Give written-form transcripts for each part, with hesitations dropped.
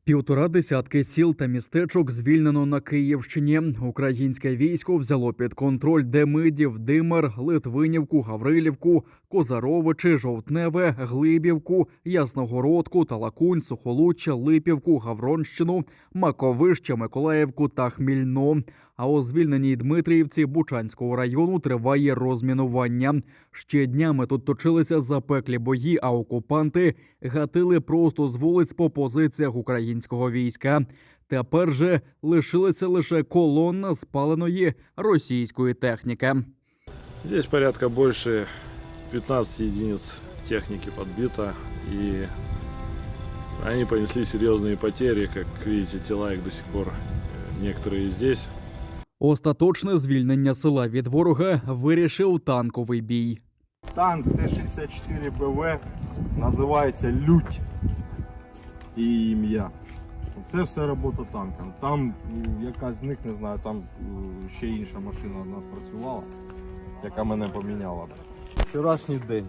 Півтора десятки сіл та містечок звільнено на Київщині. Українське військо взяло під контроль Демидів, Димир, Литвинівку, Гаврилівку, Козаровичі, Жовтневе, Глибівку, Ясногородку, Талакунь, Сухолуччя, Липівку, Гавронщину, Маковище, Миколаївку та Хмільно. А у звільненій Дмитріївці Бучанського району триває розмінування. Ще днями тут точилися запеклі бої, а окупанти гатили просто з вулиць по позиціях українського війська. Тепер же лишилася лише колона спаленої російської техніки. Здесь порядка больше 15 единиц техники подбито, и они понесли серьезные потери. Как видите, тела их до сих пор некоторые здесь. Остаточне звільнення села від ворога вирішив танковий бій. Танк Т-64 БВ називається «Лють» і ім'я. Це все робота танка. Там якась з них, не знаю, там ще інша машина у нас працювала, яка мене поміняла. Вчорашній день.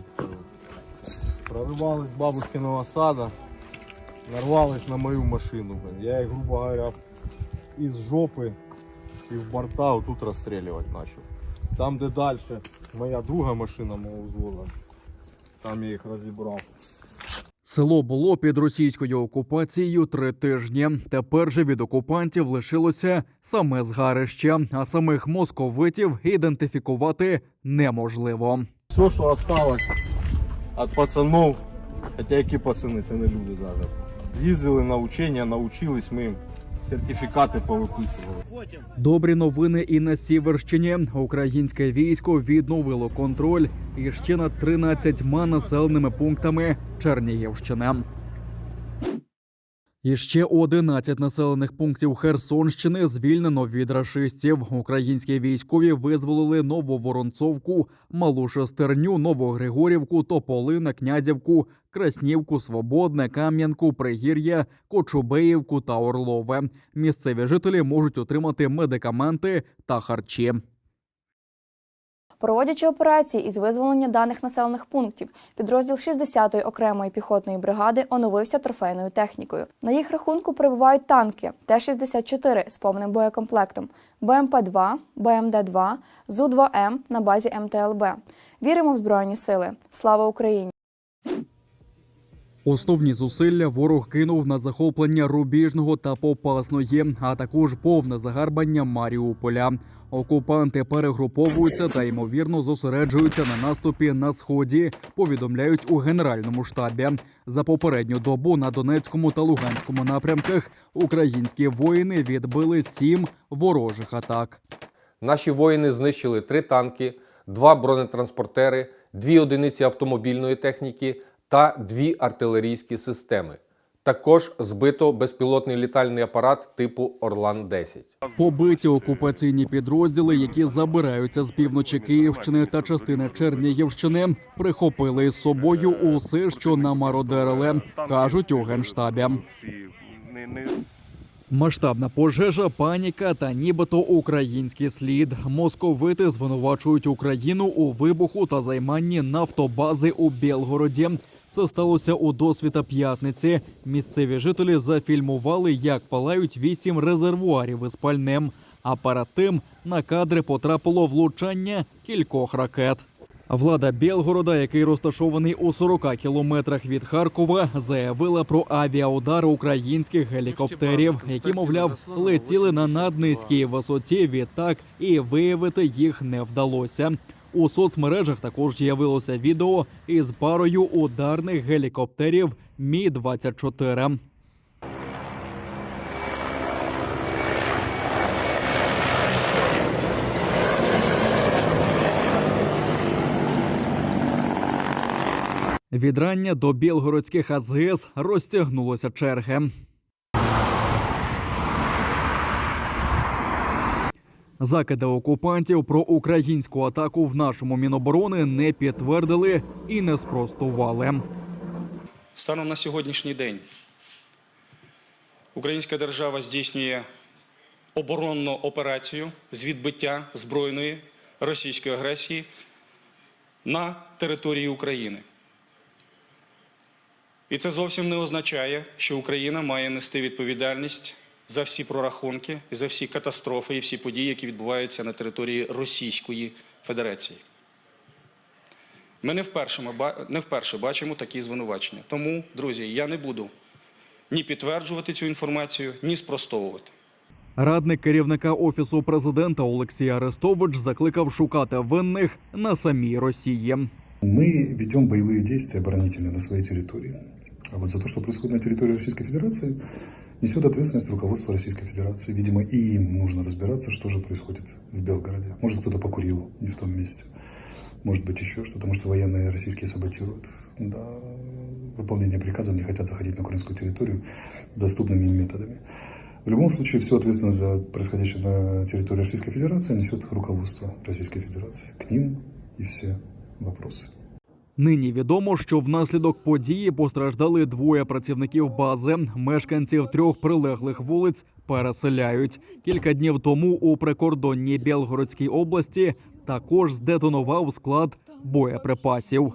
Проривались з бабушкиного саду, нарвались на мою машину. Я їх, грубо говоря, із жопи і в борта отут розстрілювати почав. Там, де далі моя друга машина мого взводу, там я їх розібрав. Село було під російською окупацією 3 тижні. Тепер же від окупантів лишилося саме згарище, а самих московитів ідентифікувати неможливо. Все, що залишилось від пацанів, хоча які пацани, це не люди навіть. З'їздили на учення, навчились, ми сертифікати повиписували. Добрі новини і на Сіверщині. Українське військо відновило контроль іще над 13 населеними пунктами Чернігівщини. Іще 11 населених пунктів Херсонщини звільнено від рашистів. Українські військові визволили Нововоронцовку, Малу Шестерню, Новогригорівку, Тополине, Князівку, Краснівку, Свободне, Кам'янку, Пригір'я, Кочубеївку та Орлове. Місцеві жителі можуть отримати медикаменти та харчі. Проводячи операції із визволення даних населених пунктів, підрозділ 60-ї окремої піхотної бригади оновився трофейною технікою. На їх рахунку перебувають танки Т-64 з повним боєкомплектом, БМП-2, БМД-2, ЗУ-2М на базі МТЛБ. Віримо в Збройні сили. Слава Україні! Основні зусилля ворог кинув на захоплення Рубіжного та Попасної, а також повне загарбання Маріуполя. Окупанти перегруповуються та, ймовірно, зосереджуються на наступі на Сході, повідомляють у Генеральному штабі. За попередню добу на Донецькому та Луганському напрямках українські воїни відбили 7 ворожих атак. Наші воїни знищили 3 танки, 2 бронетранспортери, 2 одиниці автомобільної техніки та 2 артилерійські системи. Також збито безпілотний літальний апарат типу «Орлан-10». Побиті окупаційні підрозділи, які забираються з півночі Київщини та частини Чернігівщини, прихопили із собою усе, що намародерили, кажуть у Генштабі. Масштабна пожежа, паніка та нібито український слід. Московити звинувачують Україну у вибуху та займанні нафтобази у Білгороді. Це сталося у досвіта п'ятниці. Місцеві жителі зафільмували, як палають 8 резервуарів із пальним. А перед тим на кадри потрапило влучання кількох ракет. Влада Білгорода, який розташований у 40 кілометрах від Харкова, заявила про авіаудар українських гелікоптерів, які, мовляв, летіли на наднизькій висоті, відтак і виявити їх не вдалося. У соцмережах також з'явилося відео із парою ударних гелікоптерів Мі-24. Від рання до білгородських АЗС розтягнулися черги. Закиди окупантів про українську атаку в нашому Міноборони не підтвердили і не спростували. Станом на сьогоднішній день українська держава здійснює оборонну операцію з відбиття збройної російської агресії на території України. І це зовсім не означає, що Україна має нести відповідальність за всі прорахунки, за всі катастрофи і всі події, які відбуваються на території Російської Федерації. Ми не вперше бачимо такі звинувачення. Тому, друзі, я не буду ні підтверджувати цю інформацію, ні спростовувати. Радник керівника Офісу президента Олексій Арестович закликав шукати винних на самій Росії. Мы ведем боевые действия оборонительные на своей территории. А вот за то, что происходит на территории Российской Федерации, несет ответственность руководство Российской Федерации. Видимо, и им нужно разбираться, что же происходит в Белгороде. Может, кто-то покурил не в том месте. Может быть, еще что-то. Может, военные российские саботируют. Да, выполнение приказа, не хотят заходить на украинскую территорию доступными им методами. В любом случае, всю ответственность за происходящее на территории Российской Федерации несет руководство Российской Федерации. К ним и все вопросы. Нині відомо, що внаслідок події постраждали 2 працівників бази. Мешканців 3 прилеглих вулиць переселяють. Кілька днів тому у прикордонній Білгородській області також здетонував склад боєприпасів.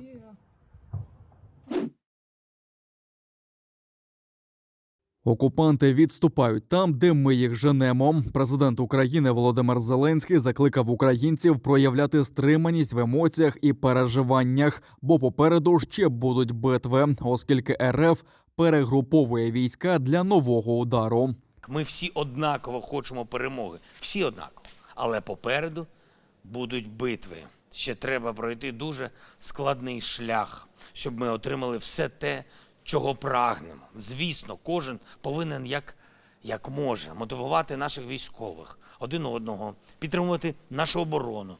Окупанти відступають там, де ми їх женемо. Президент України Володимир Зеленський закликав українців проявляти стриманість в емоціях і переживаннях, бо попереду ще будуть битви, оскільки РФ перегруповує війська для нового удару. Ми всі однаково хочемо перемоги. Всі однаково. Але попереду будуть битви. Ще треба пройти дуже складний шлях, щоб ми отримали все те, чого прагнемо. Звісно, кожен повинен як може мотивувати наших військових, один одного, підтримувати нашу оборону.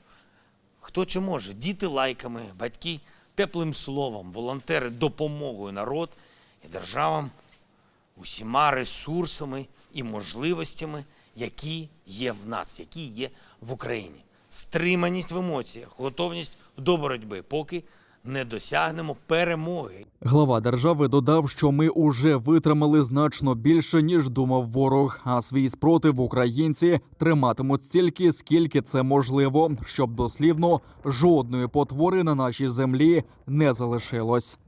Хто чи може? Діти лайками, батьки теплим словом, волонтери допомогою, народ і державам усіма ресурсами і можливостями, які є в нас, які є в Україні. Стриманість в емоціях, готовність до боротьби, поки не досягнемо перемоги. Глава держави додав, що ми уже витримали значно більше, ніж думав ворог, а свій спротив українці триматимуть стільки, скільки це можливо, щоб дослівно жодної потвори на нашій землі не залишилось.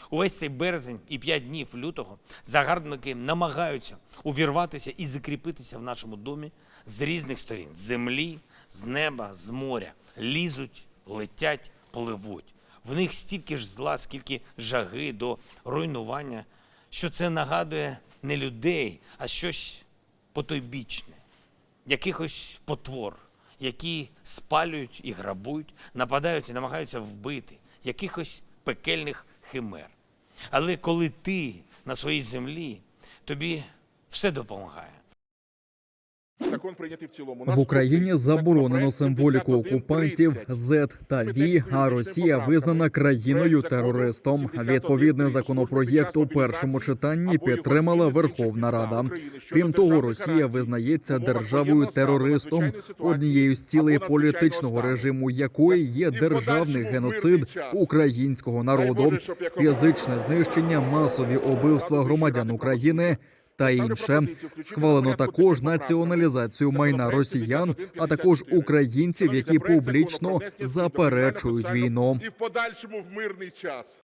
Увесь цей березень і 5 днів лютого загарбники намагаються увірватися і закріпитися в нашому домі з різних сторін. З землі, з неба, з моря. Лізуть, летять, пливуть. В них стільки ж зла, скільки жаги до руйнування, що це нагадує не людей, а щось потойбічне. Якихось потвор, які спалюють і грабують, нападають і намагаються вбити. Якихось пекельних химер. Але коли ти на своїй землі, тобі все допомагає. Закон прийнятий в цілому. В Україні заборонено символіку окупантів Z та V, а Росія визнана країною-терористом. Відповідний законопроєкт у першому читанні підтримала Верховна Рада. Крім того, Росія визнається державою-терористом, однією з цілей політичного режиму якої є державний геноцид українського народу, фізичне знищення, масові убивства громадян України та інше. Схвалено також націоналізацію майна росіян, а також українців, які публічно заперечують війну. І в подальшому в мирний час.